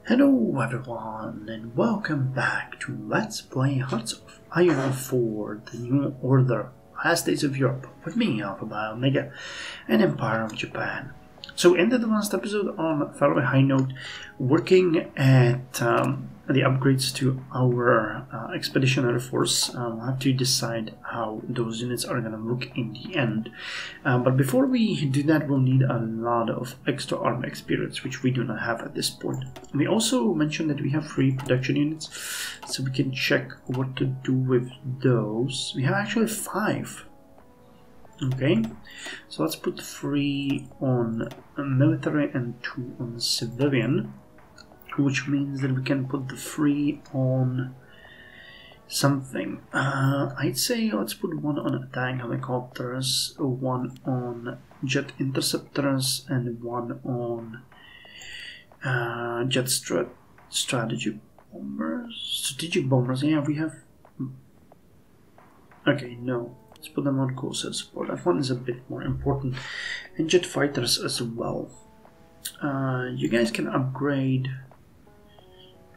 Hello everyone and welcome back to Let's Play Hearts of Iron for the New Order, Last Days of Europe, with me, Alpha by Omega, and Empire of Japan. So ended the last episode on a fairly high note, working at the upgrades to our expeditionary force. We'll have to decide how those units are going to look in the end. But before we do that, we'll need a lot of extra arm experience, which we do not have at this point. We also mentioned that we have 3 production units, so we can check what to do with those. We have actually 5. Okay, so let's put 3 on military and 2 on civilian, which means that we can put the 3 on something. I'd say let's put 1 on attack helicopters, 1 on jet interceptors, and 1 on jet strategic bombers. Yeah, we have. Okay, no. Let's put them on coastal support. That one is a bit more important. And jet fighters as well. You guys can upgrade.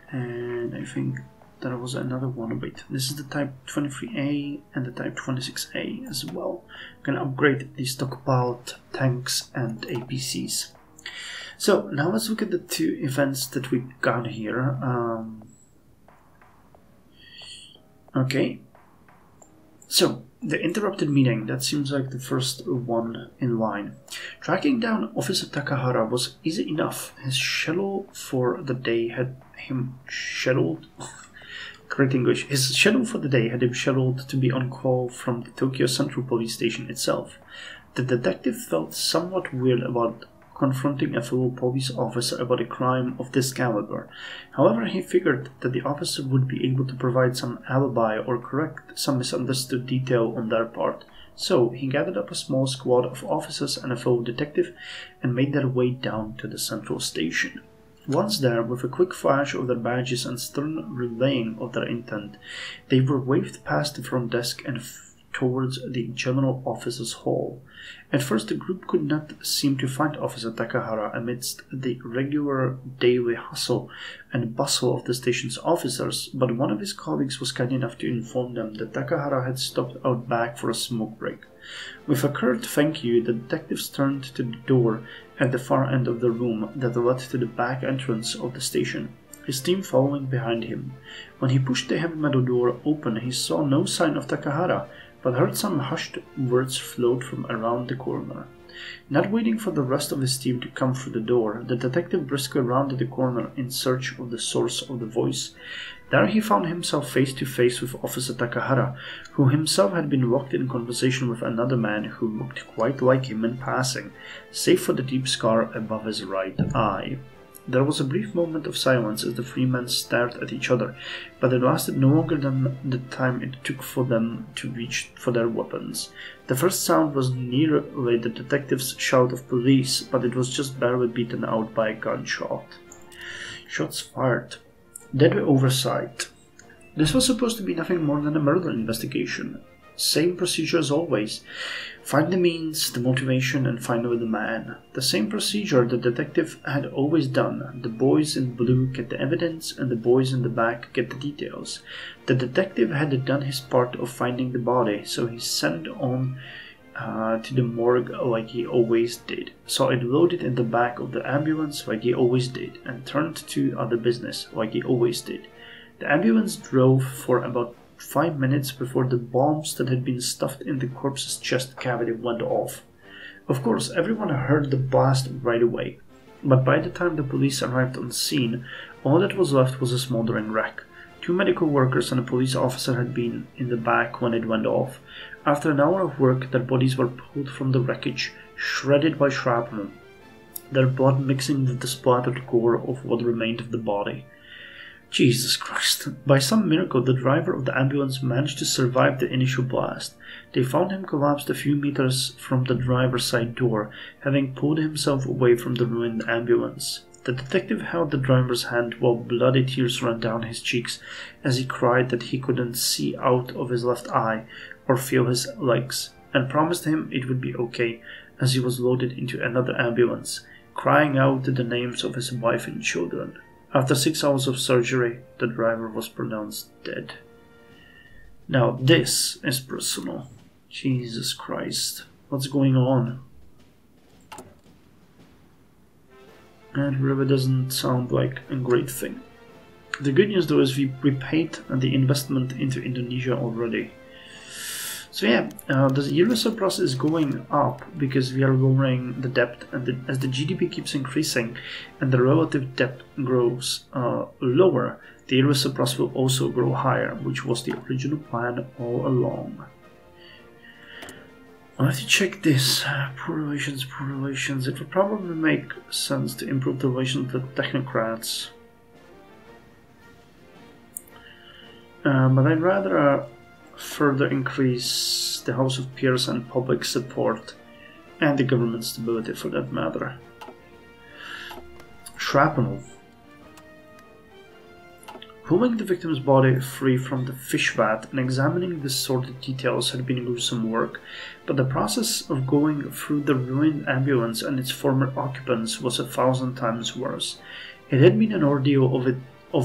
And I think there was another one. Wait, this is the Type 23A and the Type 26A as well. You can upgrade the stockpiled tanks and APCs. So now let's look at the 2 events that we got here. Okay. So, the interrupted meeting, that seems like the first one in line. Tracking down Officer Takahara was easy enough. His schedule for the day had him scheduled... Correct English. His schedule for the day had him scheduled to be on call from the Tokyo Central Police Station itself. The detective felt somewhat weird about confronting a fellow police officer about a crime of this caliber. However, he figured that the officer would be able to provide some alibi or correct some misunderstood detail on their part. So, he gathered up a small squad of officers and a fellow detective and made their way down to the central station. Once there, with a quick flash of their badges and stern relaying of their intent, they were waved past the front desk and towards the general officer's hall. At first, the group could not seem to find Officer Takahara amidst the regular daily hustle and bustle of the station's officers, but one of his colleagues was kind enough to inform them that Takahara had stopped out back for a smoke break. With a curt thank you, the detectives turned to the door at the far end of the room that led to the back entrance of the station, his team following behind him. When he pushed the heavy metal door open, he saw no sign of Takahara, but heard some hushed words float from around the corner. Not waiting for the rest of his team to come through the door, the detective briskly rounded the corner in search of the source of the voice. There he found himself face to face with Officer Takahara, who himself had been locked in conversation with another man who looked quite like him in passing, save for the deep scar above his right eye. There was a brief moment of silence as the 3 men stared at each other, but it lasted no longer than the time it took for them to reach for their weapons. The first sound was nearly the detective's shout of police, but it was just barely beaten out by a gunshot. Shots fired. Deadly oversight. This was supposed to be nothing more than a murder investigation. Same procedure as always. Find the means, the motivation, and finally the man. The same procedure the detective had always done. The boys in blue get the evidence, and the boys in the back get the details. The detective had done his part of finding the body, so he sent on to the morgue like he always did. Saw it loaded in the back of the ambulance like he always did, and turned to other business like he always did. The ambulance drove for about 5 minutes before the bombs that had been stuffed in the corpse's chest cavity went off. Of course, everyone heard the blast right away, but by the time the police arrived on scene, all that was left was a smoldering wreck. 2 medical workers and a police officer had been in the back when it went off. After an hour of work, their bodies were pulled from the wreckage, shredded by shrapnel, their blood mixing with the splattered gore of what remained of the body. Jesus Christ. By some miracle, the driver of the ambulance managed to survive the initial blast. They found him collapsed a few meters from the driver's side door, having pulled himself away from the ruined ambulance. The detective held the driver's hand while bloody tears ran down his cheeks as he cried that he couldn't see out of his left eye or feel his legs, and promised him it would be okay as he was loaded into another ambulance, crying out the names of his wife and children. After 6 hours of surgery, the driver was pronounced dead. Now this is personal. Jesus Christ. What's going on? And really doesn't sound like a great thing. The good news though is we repaid the investment into Indonesia already. So yeah, the yearly surplus is going up because we are lowering the debt, and as the GDP keeps increasing and the relative debt grows lower, the yearly surplus will also grow higher, which was the original plan all along. I'll have to check this. Poor relations, poor relations. It would probably make sense to improve the relations with the technocrats. But I'd rather further increase the House of Peers and public support, and the government stability for that matter. Shrapnel. Pulling the victim's body free from the fish vat and examining the sordid details had been gruesome work, but the process of going through the ruined ambulance and its former occupants was 1,000 times worse. It had been an ordeal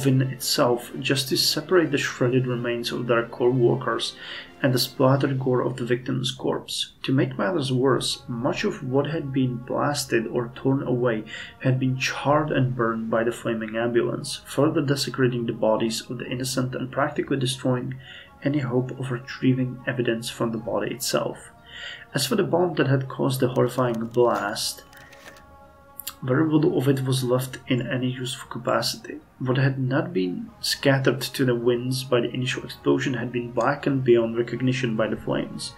in itself just to separate the shredded remains of their co-workers and the splattered gore of the victim's corpse. To make matters worse, much of what had been blasted or torn away had been charred and burned by the flaming ambulance, further desecrating the bodies of the innocent and practically destroying any hope of retrieving evidence from the body itself. As for the bomb that had caused the horrifying blast, very little of it was left in any useful capacity. What had not been scattered to the winds by the initial explosion had been blackened beyond recognition by the flames.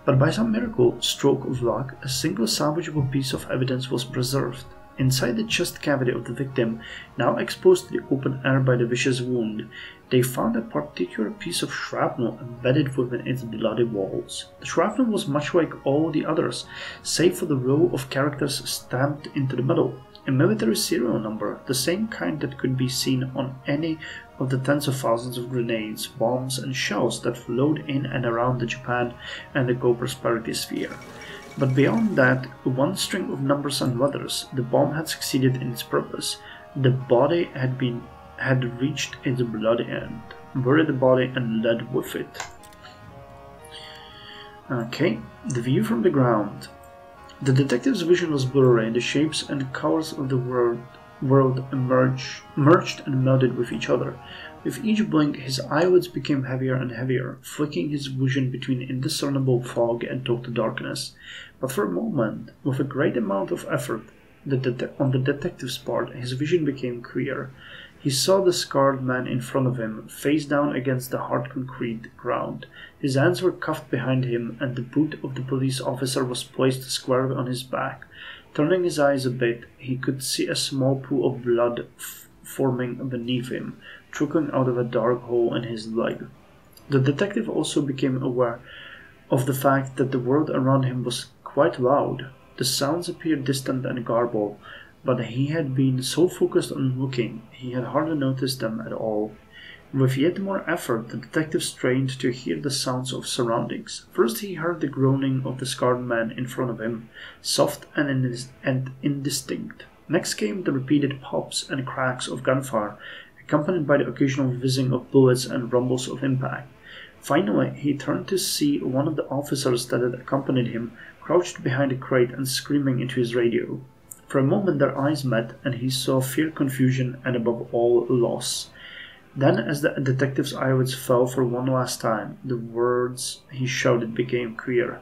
But by some miracle, stroke of luck, a single salvageable piece of evidence was preserved. Inside the chest cavity of the victim, now exposed to the open air by the vicious wound, they found a particular piece of shrapnel embedded within its bloody walls. The shrapnel was much like all the others, save for the row of characters stamped into the metal. A military serial number, the same kind that could be seen on any of the tens of thousands of grenades, bombs and shells that flowed in and around the Japan and the Go Prosperity sphere. But beyond that, one string of numbers and letters, the bomb had succeeded in its purpose. The body had reached its bloody end. Buried the body and led with it. Okay, the view from the ground. The detective's vision was blurry, and the shapes and colors of the world merged and melded with each other. With each blink, his eyelids became heavier and heavier, flicking his vision between indiscernible fog and total darkness. But for a moment, with a great amount of effort on the detective's part, his vision became clear. He saw the scarred man in front of him, face down against the hard concrete ground. His hands were cuffed behind him, and the boot of the police officer was placed squarely on his back. Turning his eyes a bit, he could see a small pool of blood forming beneath him, trickling out of a dark hole in his leg. The detective also became aware of the fact that the world around him was quite loud. The sounds appeared distant and garbled, but he had been so focused on looking, he had hardly noticed them at all. With yet more effort, the detective strained to hear the sounds of surroundings. First he heard the groaning of the scarred man in front of him, soft and indistinct. Next came the repeated pops and cracks of gunfire, accompanied by the occasional whizzing of bullets and rumbles of impact. Finally, he turned to see one of the officers that had accompanied him crouched behind a crate and screaming into his radio. For a moment their eyes met, and he saw fear, confusion, and above all, loss. Then, as the detective's eyelids fell for one last time, the words he shouted became clear.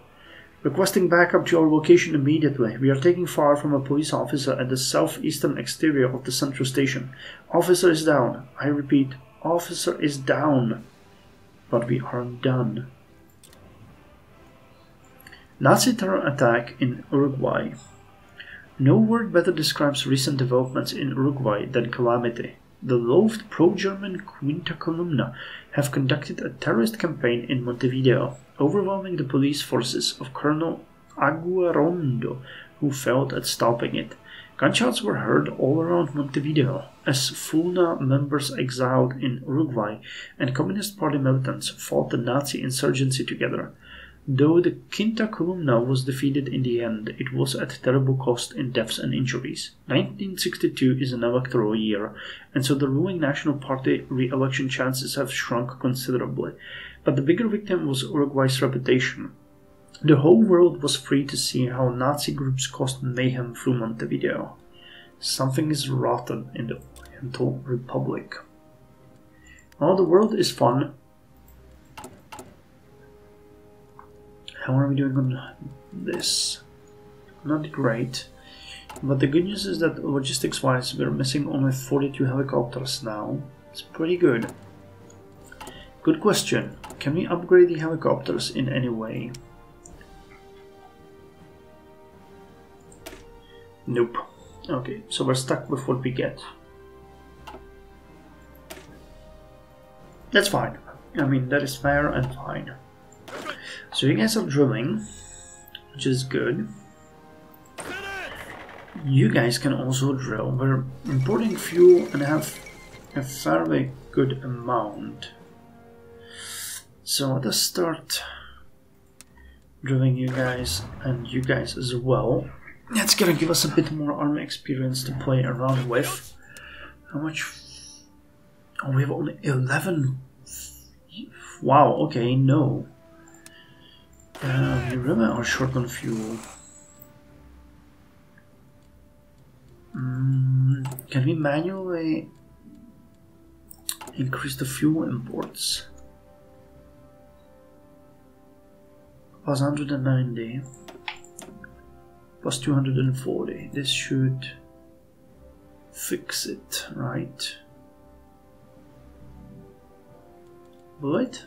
"Requesting backup to our location immediately. We are taking fire from a police officer at the southeastern exterior of the central station. Officer is down. I repeat, officer is down. But we aren't done." Nazi terror attack in Uruguay. No word better describes recent developments in Uruguay than calamity. The loathed pro-German Quinta Columna have conducted a terrorist campaign in Montevideo, overwhelming the police forces of Colonel Aguarondo, who failed at stopping it. Gunshots were heard all around Montevideo, as FULNA members exiled in Uruguay and Communist Party militants fought the Nazi insurgency together. Though the Quinta Columna was defeated in the end, it was at terrible cost in deaths and injuries. 1962 is an electoral year, and so the ruling National Party re-election chances have shrunk considerably. But the bigger victim was Uruguay's reputation. The whole world was free to see how Nazi groups caused mayhem through Montevideo. Something is rotten in the Oriental Republic. Oh, the world is fun. How are we doing on this? Not great. But the good news is that logistics-wise, we're missing only 42 helicopters now. It's pretty good. Good question. Can we upgrade the helicopters in any way? Nope. Okay, so we're stuck with what we get. That's fine. I mean, that is fair and fine. So you guys are drilling, which is good. You guys can also drill. We're importing fuel and have a fairly good amount. So let us start drilling you guys and you guys as well. That's gonna give us a bit more army experience to play around with. How much? Oh, we have only 11. Wow, okay, no. We really are short on fuel. Can we manually increase the fuel imports? Plus 190. Plus 240. This should fix it, right? Will it?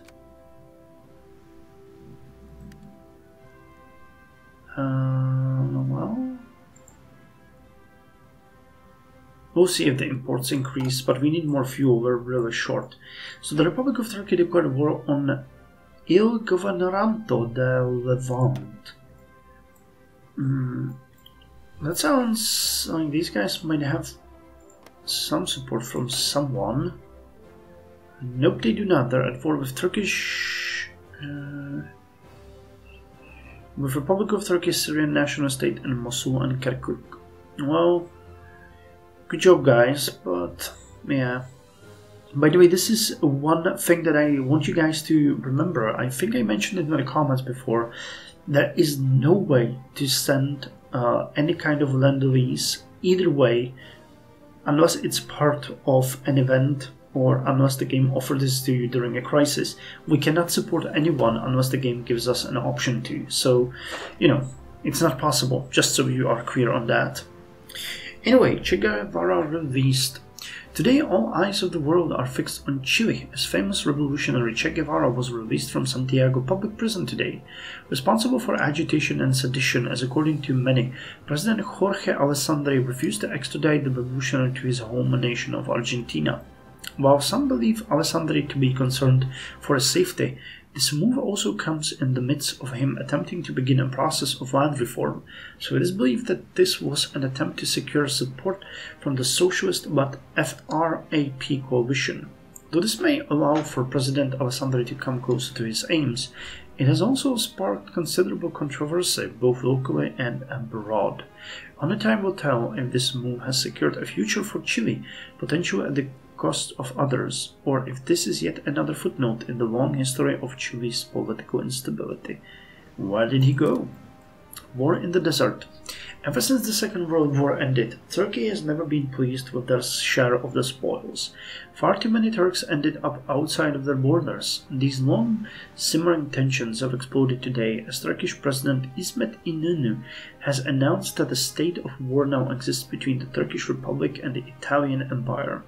Well, we'll see if the imports increase, but we need more fuel, we're really short. So the Republic of Turkey declared war on Il Governatorato del Levante. That sounds like these guys might have some support from someone. Nope, they do not. They're at war with Turkish... with Republic of Turkey, Syrian National State, and Mosul and Kirkuk. Well, good job guys, but yeah. By the way, this is one thing that I want you guys to remember. I think I mentioned it in the comments before. There is no way to send any kind of lend-lease either way unless it's part of an event or unless the game offers this to you during a crisis. We cannot support anyone unless the game gives us an option to. So, you know, it's not possible, just so you are clear on that. Anyway, Che Guevara released. Today all eyes of the world are fixed on Chile, as famous revolutionary Che Guevara was released from Santiago public prison today. Responsible for agitation and sedition, as according to many, President Jorge Alessandri refused to extradite the revolutionary to his home nation of Argentina. While some believe Alessandri to be concerned for his safety, this move also comes in the midst of him attempting to begin a process of land reform, so it is believed that this was an attempt to secure support from the socialist but FRAP coalition. Though this may allow for President Alessandri to come closer to his aims, it has also sparked considerable controversy both locally and abroad. Only time will tell if this move has secured a future for Chile, potentially at the cost of others, or if this is yet another footnote in the long history of Chile's political instability. Where did he go? War in the desert. Ever since the Second World War ended, Turkey has never been pleased with their share of the spoils. Far too many Turks ended up outside of their borders. These long simmering tensions have exploded today as Turkish President İsmet İnönü has announced that a state of war now exists between the Turkish Republic and the Italian Empire.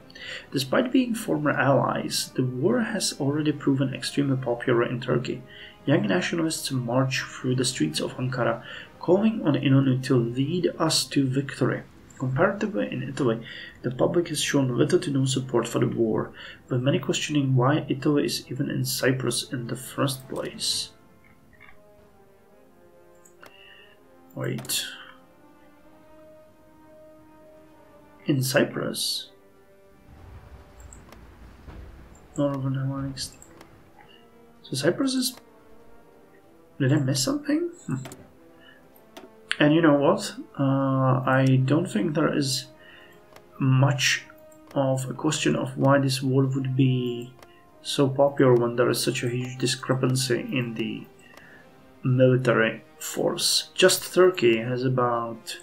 Despite being former allies, the war has already proven extremely popular in Turkey. Young nationalists march through the streets of Ankara, calling on İnönü to lead us to victory. Comparatively, in Italy, the public has shown little to no support for the war, with many questioning why Italy is even in Cyprus in the first place. Wait. In Cyprus? Northern Alliance. So Cyprus is Did I miss something? And you know what? I don't think there is much of a question of why this war would be so popular when there is such a huge discrepancy in the military force. Just Turkey has about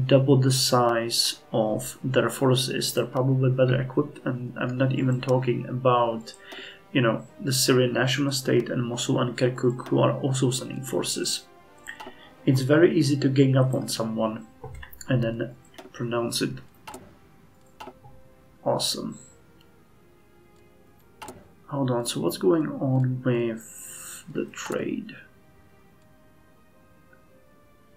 double the size of their forces. They're probably better equipped, and I'm not even talking about, you know, the Syrian national state and Mosul and Kirkuk, who are also sending forces. It's very easy to gang up on someone and then pronounce it awesome. Hold on, so what's going on with the trade?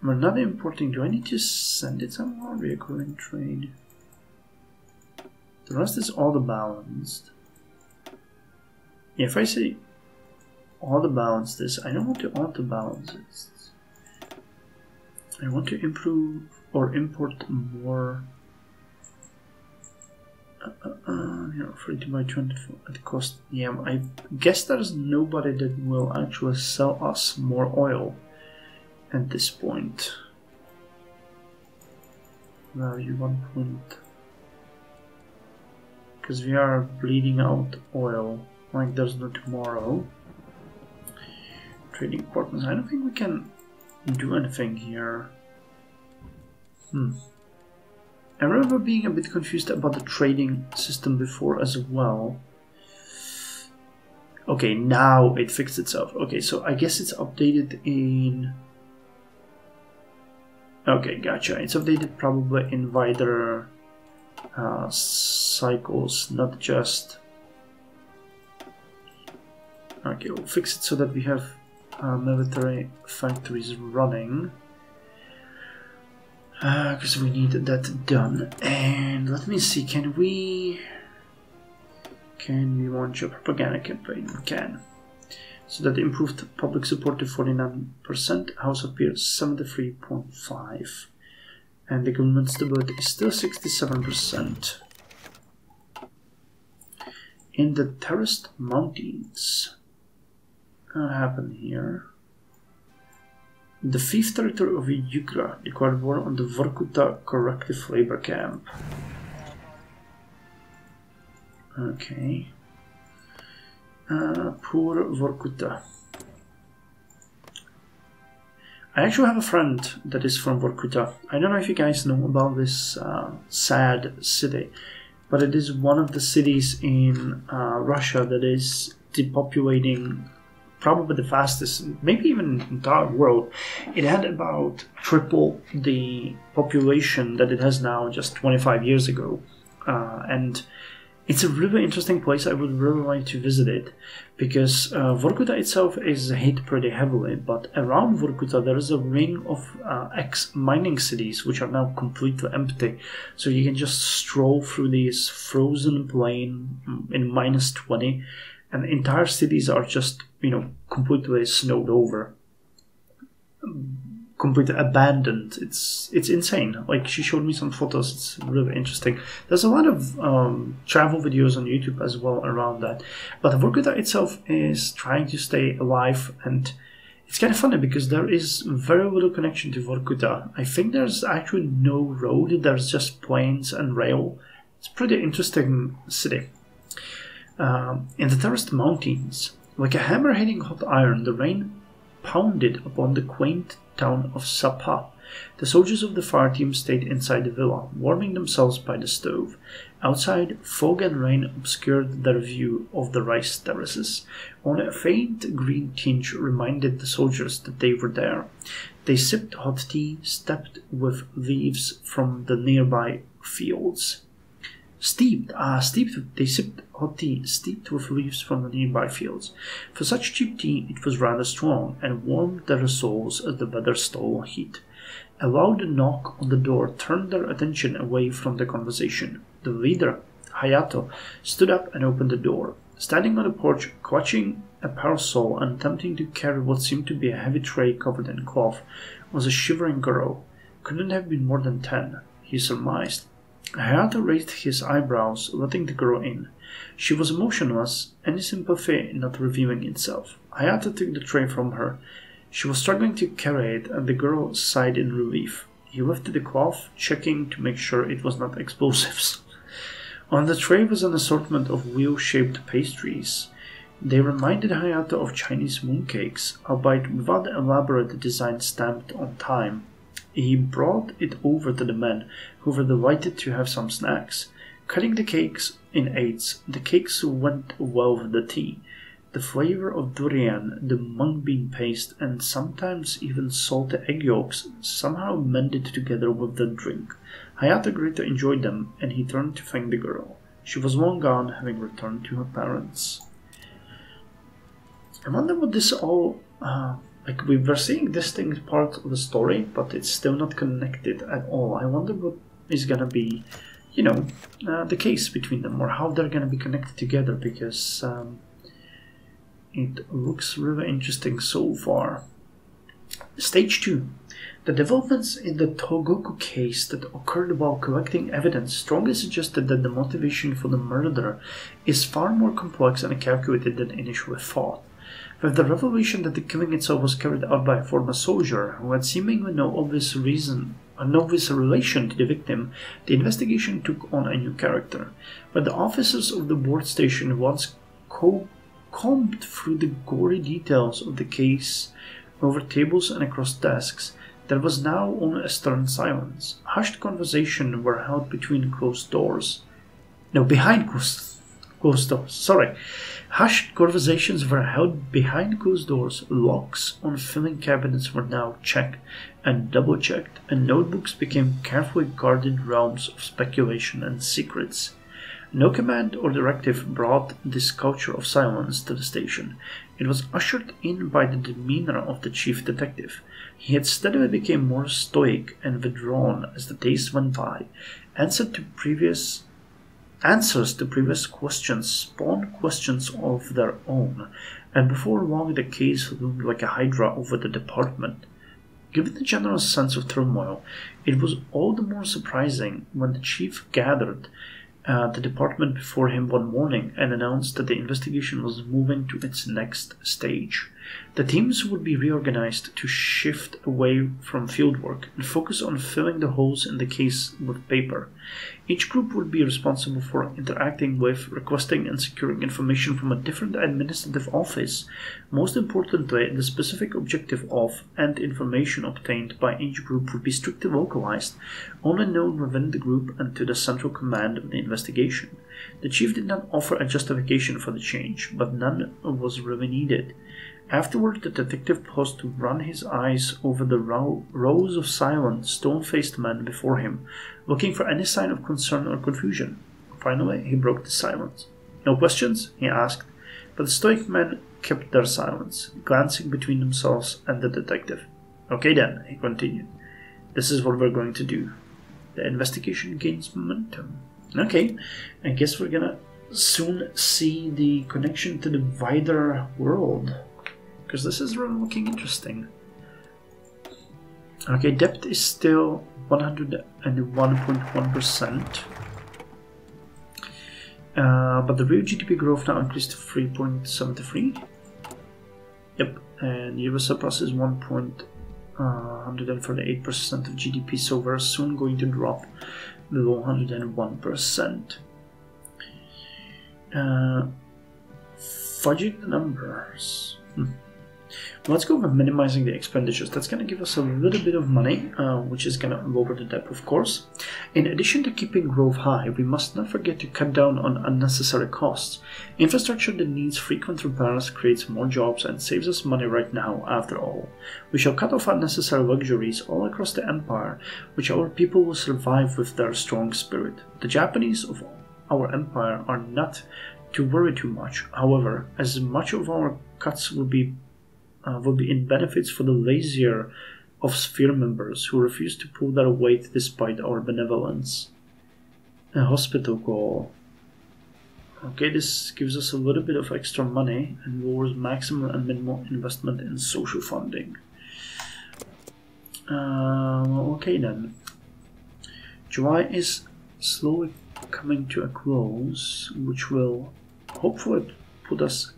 We're not importing. Do I need to send it somewhere? Recurring trade. The rest is auto balanced. Yeah, if I say auto balance this, I don't want to auto balance it. I want to improve or import more. Yeah, 30 by 24 at cost. Yeah, I guess there's nobody that will actually sell us more oil at this point. Value 1 point. Because we are bleeding out oil like there's no tomorrow. Trading partners. I don't think we can do anything here. I remember being a bit confused about the trading system before as well. Okay, now it fixed itself. Okay, so I guess it's updated in... Okay, gotcha. It's updated probably in wider cycles, not just... Okay, we'll fix it so that we have military factories running. Because we need that done. And let me see, can we launch a propaganda campaign? We can. So that improved public support to 49%, House of Peers 73.5%, and the government stability is still 67%. In the terraced mountains, what happened here? The 5th territory of Ukraine declared war on the Vorkuta corrective labor camp. Okay. Poor Vorkuta. I actually have a friend that is from Vorkuta. I don't know if you guys know about this sad city, but it is one of the cities in Russia that is depopulating probably the fastest, maybe even in the entire world. It had about triple the population that it has now just 25 years ago. And it's a really interesting place. I would really like to visit it, because Vorkuta itself is hit pretty heavily, but around Vorkuta there is a ring of ex-mining cities which are now completely empty. So you can just stroll through these frozen plain in -20, and entire cities are just, you know, completely snowed over, completely abandoned. It's insane. Like, she showed me some photos. It's really interesting. There's a lot of travel videos on YouTube as well around that. But Vorkuta itself is trying to stay alive, and it's kind of funny because there is very little connection to Vorkuta. I think there's actually no road. There's just plains and rail. It's a pretty interesting city. In the terraced mountains, like a hammer hitting hot iron, the rain pounded upon the quaint town of Sapa. The soldiers of the fire team stayed inside the villa, warming themselves by the stove. Outside, fog and rain obscured their view of the rice terraces. Only a faint green tinge reminded the soldiers that they were there. They sipped hot tea, steeped with leaves from the nearby fields. They sipped hot tea, steeped with leaves from the nearby fields. For such cheap tea, it was rather strong, and warmed their souls as the weather stole heat. A loud knock on the door turned their attention away from the conversation. The leader, Hayato, stood up and opened the door. Standing on the porch, clutching a parasol and attempting to carry what seemed to be a heavy tray covered in cloth, was a shivering girl. Couldn't have been more than 10, he surmised. Hayato raised his eyebrows, letting the girl in. She was motionless, any sympathy not revealing itself. Hayato took the tray from her. She was struggling to carry it, and the girl sighed in relief. He lifted the cloth, checking to make sure it was not explosives. On the tray was an assortment of wheel-shaped pastries. They reminded Hayato of Chinese mooncakes, albeit without the elaborate design stamped on time. He brought it over to the men, who were delighted to have some snacks. Cutting the cakes in eighths, the cakes went well with the tea. The flavor of durian, the mung bean paste, and sometimes even salted egg yolks somehow mended together with the drink. Hayato greatly to enjoy them, and he turned to thank the girl. She was long gone, having returned to her parents. I wonder what this all... like, we were seeing this thing as part of the story, but it's still not connected at all. I wonder what is gonna be, you know, the case between them, or how they're gonna be connected together, because it looks really interesting so far. Stage 2. The developments in the Togoku case that occurred while collecting evidence strongly suggested that the motivation for the murder is far more complex and calculated than initially thought. With the revelation that the killing itself was carried out by a former soldier who had seemingly no obvious relation to the victim, the investigation took on a new character. But the officers of the board station once combed through the gory details of the case over tables and across desks, there was now only a stern silence. Hushed conversations were held between closed doors. No, behind closed doors. Sorry. Hushed conversations were held behind closed doors. Locks on filing cabinets were now checked and double-checked, and notebooks became carefully guarded realms of speculation and secrets. No command or directive brought this culture of silence to the station. It was ushered in by the demeanor of the chief detective. He had steadily become more stoic and withdrawn as the days went by. Answers to previous questions spawned questions of their own, and before long the case loomed like a hydra over the department. Given the general sense of turmoil, it was all the more surprising when the chief gathered the department before him one morning and announced that the investigation was moving to its next stage. The teams would be reorganized to shift away from fieldwork and focus on filling the holes in the case with paper. Each group would be responsible for interacting with, requesting, and securing information from a different administrative office. Most importantly, the specific objective of and information obtained by each group would be strictly localized, only known within the group and to the central command of the investigation. The chief did not offer a justification for the change, but none was really needed. Afterward, the detective paused to run his eyes over the rows of silent, stone-faced men before him, looking for any sign of concern or confusion. Finally, he broke the silence. "No questions?" he asked, but the stoic men kept their silence, glancing between themselves and the detective. "Okay then," he continued. "This is what we're going to do. The investigation gains momentum." Okay, I guess we're gonna soon see the connection to the wider world, because this is really looking interesting. Okay, depth is still 101.1%. But the real GDP growth now increased to 3.73. Yep, and US surplus is 138% of GDP, so we're soon going to drop below 101%. Fudging the numbers. Let's go with minimizing the expenditures. That's going to give us a little bit of money, which is going to lower the debt, of course. In addition to keeping growth high, we must not forget to cut down on unnecessary costs. Infrastructure that needs frequent repairs creates more jobs and saves us money right now, after all. We shall cut off unnecessary luxuries all across the empire, which our people will survive with their strong spirit. The Japanese of our empire are not to worry too much. However, as much of our cuts will be in benefits for the lazier of sphere members who refuse to pull their weight despite our benevolence. A hospital goal. Okay, this gives us a little bit of extra money and lowers maximum and minimal investment in social funding. Okay then. July is slowly coming to a close, which will hopefully put us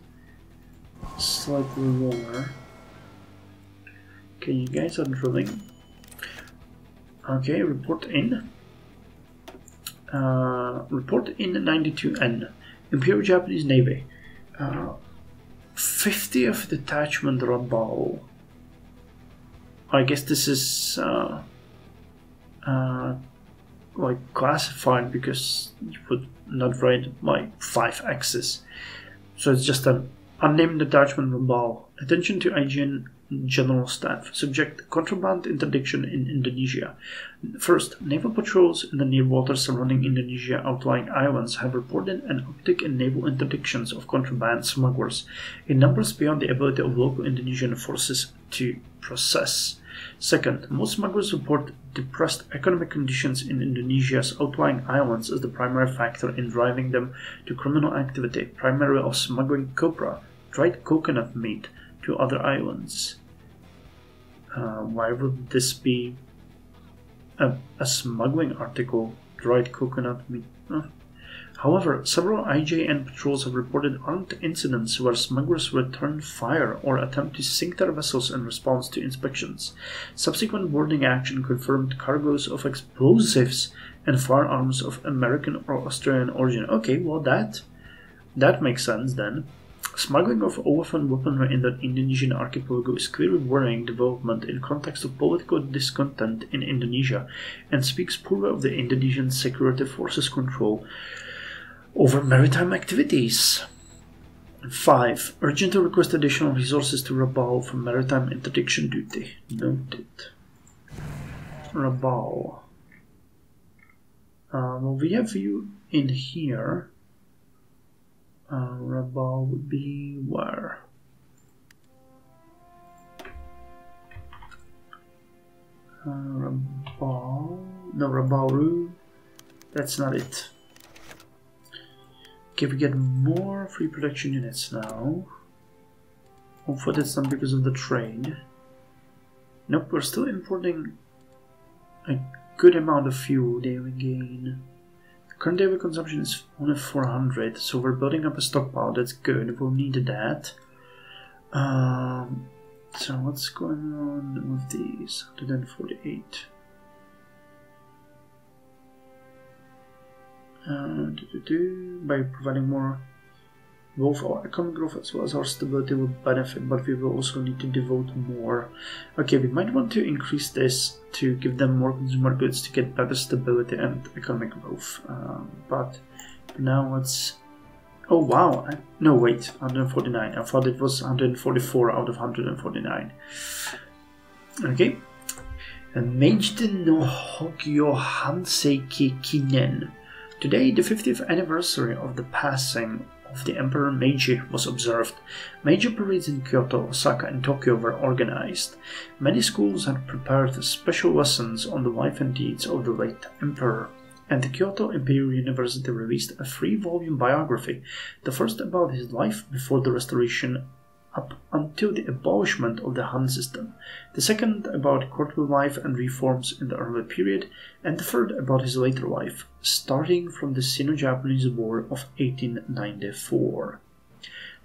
slightly lower. Okay, you guys are drilling. Okay, report in. Report in 92N. Imperial Japanese Navy. 50th Detachment Rabao. I guess this is like classified because you would not write my 5 axis. So it's just an unnamed detachment Rabao. Attention to IGN General Staff. Subject contraband interdiction in Indonesia. First, naval patrols in the near waters surrounding Indonesia outlying islands have reported an uptick in naval interdictions of contraband smugglers in numbers beyond the ability of local Indonesian forces to process. Second, most smugglers report depressed economic conditions in Indonesia's outlying islands as the primary factor in driving them to criminal activity, primarily of smuggling copra, dried coconut meat, to other islands. Why would this be a smuggling article? Dried coconut meat? However, several IJN patrols have reported armed incidents where smugglers return fire or attempt to sink their vessels in response to inspections. Subsequent boarding action confirmed cargoes of explosives and firearms of American or Australian origin. Okay, well that makes sense then. Smuggling of orphan weaponry in the Indonesian archipelago is clearly worrying development in context of political discontent in Indonesia and speaks poorly of the Indonesian security forces' control over maritime activities. 5. Urgently request additional resources to Rabao for maritime interdiction duty. Noted. Rabao. Well, we have you in here. Rabao would be where? Rabao. No, Rabauru. That's not it. Okay, we get more free production units now. Hopefully that's not because of the trade. Nope, we're still importing a good amount of fuel. Daily gain. Current daily consumption is only 400, so we're building up a stockpile. That's good. We'll need that. So what's going on with these? 148. By providing more, both our economic growth as well as our stability will benefit, but we will also need to devote more. Okay, we might want to increase this to give them more consumer goods to get better stability and economic growth. But now let's... Oh wow, no wait, 149. I thought it was 144 out of 149. Okay. Meijden no Hogyo Hanseiki Kinen. Today, the 50th anniversary of the passing of the Emperor Meiji was observed. Major parades in Kyoto, Osaka, and Tokyo were organized. Many schools had prepared special lessons on the life and deeds of the late emperor, and the Kyoto Imperial University released a 3-volume biography, the first about his life before the restoration up until the abolishment of the Han system, the second about courtly life and reforms in the early period, and the third about his later life, starting from the Sino-Japanese War of 1894.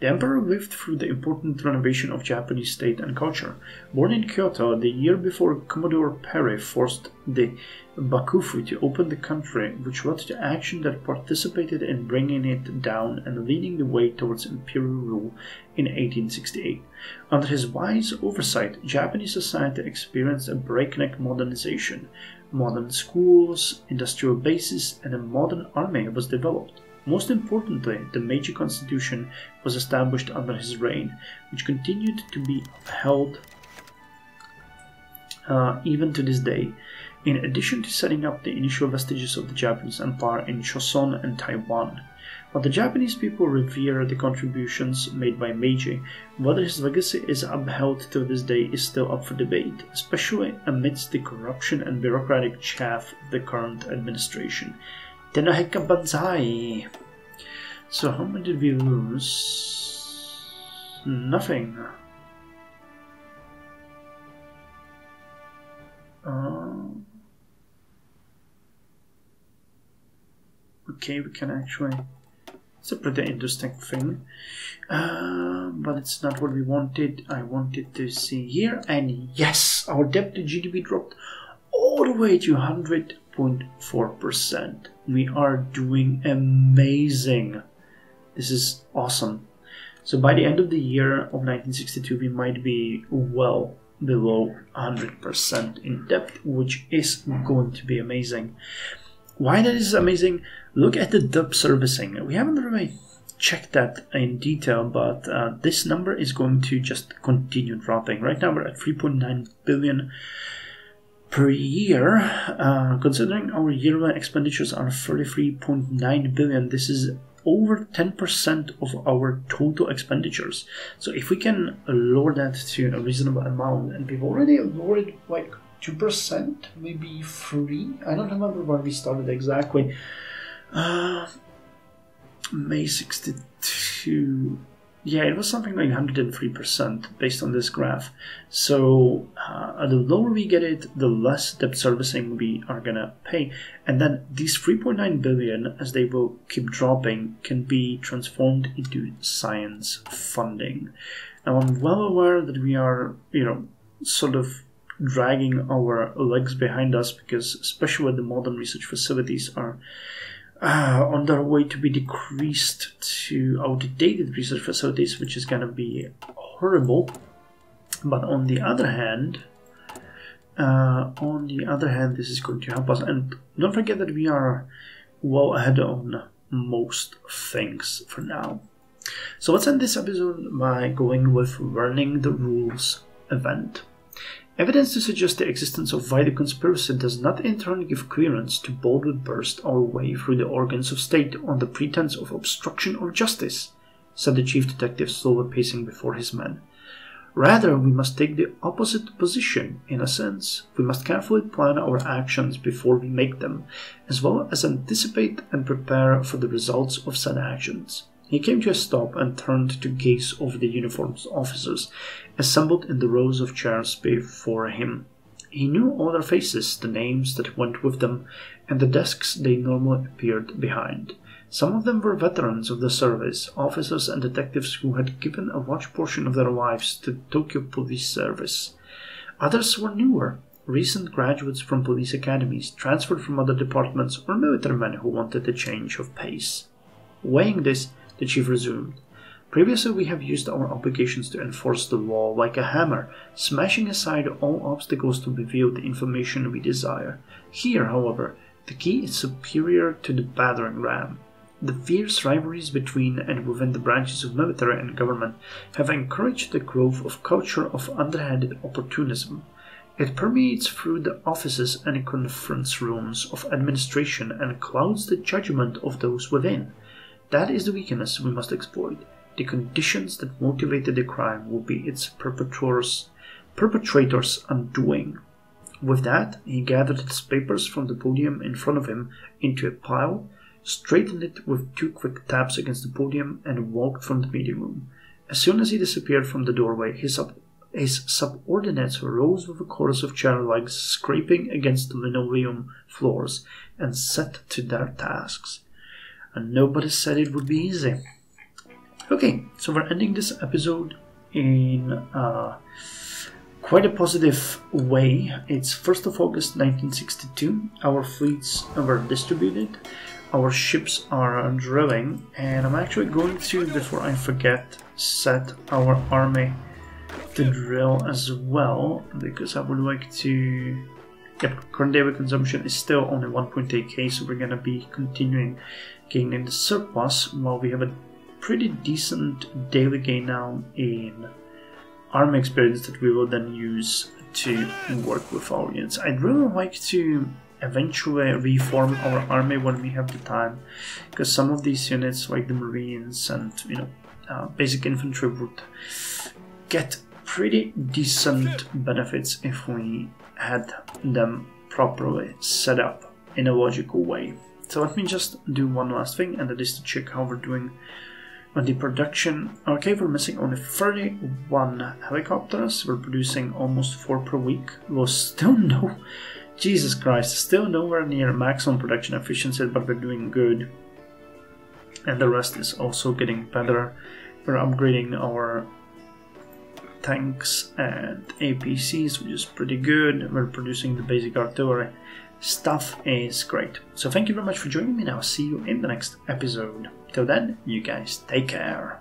The emperor lived through the important renovation of Japanese state and culture. Born in Kyoto the year before Commodore Perry forced the Bakufu to open the country, which led to action that participated in bringing it down and leading the way towards imperial rule in 1868. Under his wise oversight, Japanese society experienced a breakneck modernization. Modern schools, industrial bases, and a modern army was developed. Most importantly, the Meiji Constitution was established under his reign, which continued to be upheld even to this day. In addition to setting up the initial vestiges of the Japanese Empire in Choson and Taiwan. While the Japanese people revere the contributions made by Meiji, whether his legacy is upheld to this day is still up for debate, especially amidst the corruption and bureaucratic chaff of the current administration. Nippon Banzai. So how much did we lose? Nothing. Okay, we can actually It's a pretty interesting thing. But it's not what we wanted. I wanted to see here. And yes, our debt to GDP dropped all the way to 100.4%. We are doing amazing. This is awesome. So by the end of the year of 1962, we might be well below 100% in debt, which is going to be amazing. Why that is amazing? Look at the debt servicing. We haven't really checked that in detail, but this number is going to just continue dropping. Right now we're at 3.9 billion per year. Considering our yearly expenditures are 33.9 billion, this is over 10% of our total expenditures. So if we can lower that to a reasonable amount, and we've already lowered like 2%, maybe 3%. I don't remember where we started exactly. May 62. Yeah, it was something like 103% based on this graph. So the lower we get it, the less debt servicing we are gonna pay. And then these 3.9 billion, as they will keep dropping, can be transformed into science funding. Now I'm well aware that we are, sort of dragging our legs behind us, because especially the modern research facilities are on their way to be decreased to outdated research facilities, which is going to be horrible. But on the other hand, this is going to help us. And don't forget that we are well ahead on most things for now. So let's end this episode by going with learning the rules event. Evidence to suggest the existence of vital conspiracy does not in turn give clearance to boldly burst our way through the organs of state on the pretense of obstruction of justice, said the chief detective, slowly pacing before his men. Rather, we must take the opposite position, in a sense. We must carefully plan our actions before we make them, as well as anticipate and prepare for the results of said actions. He came to a stop and turned to gaze over the uniformed officers assembled in the rows of chairs before him. He knew all their faces, the names that went with them, and the desks they normally appeared behind. Some of them were veterans of the service, officers and detectives who had given a large portion of their lives to the Tokyo Police Service. Others were newer, recent graduates from police academies, transferred from other departments, or military men who wanted a change of pace. Weighing this, the chief resumed. Previously we have used our obligations to enforce the law like a hammer, smashing aside all obstacles to reveal the information we desire. Here, however, the key is superior to the battering ram. The fierce rivalries between and within the branches of military and government have encouraged the growth of culture of underhanded opportunism. It permeates through the offices and conference rooms of administration and clouds the judgment of those within. That is the weakness we must exploit. The conditions that motivated the crime will be its perpetrators' undoing. With that, he gathered his papers from the podium in front of him into a pile, straightened it with 2 quick taps against the podium, and walked from the meeting room. As soon as he disappeared from the doorway, his subordinates rose with a chorus of chair legs scraping against the linoleum floors and set to their tasks. And nobody said it would be easy. Okay, so we're ending this episode in quite a positive way. It's 1st of August 1962. Our fleets were distributed. Our ships are drilling. And I'm actually going to, before I forget, set our army to drill as well, because I would like to... Yep, current daily consumption is still only 1.8k, so we're going to be continuing gaining the surplus, while we have a pretty decent daily gain now in army experience that we will then use to work with our units. I'd really like to eventually reform our army when we have the time, because some of these units, like the Marines and basic infantry, would get pretty decent benefits if we had them properly set up in a logical way. So let me just do one last thing, and that is to check how we're doing on the production. Okay, we're missing only 31 helicopters. We're producing almost 4 per week. We're still Jesus Christ, still nowhere near maximum production efficiency, but we're doing good. and the rest is also getting better. We're upgrading our tanks and APCs, which is pretty good. We're producing the basic artillery. Stuff is great. So thank you very much for joining me, and I'll see you in the next episode. Till then, you guys take care.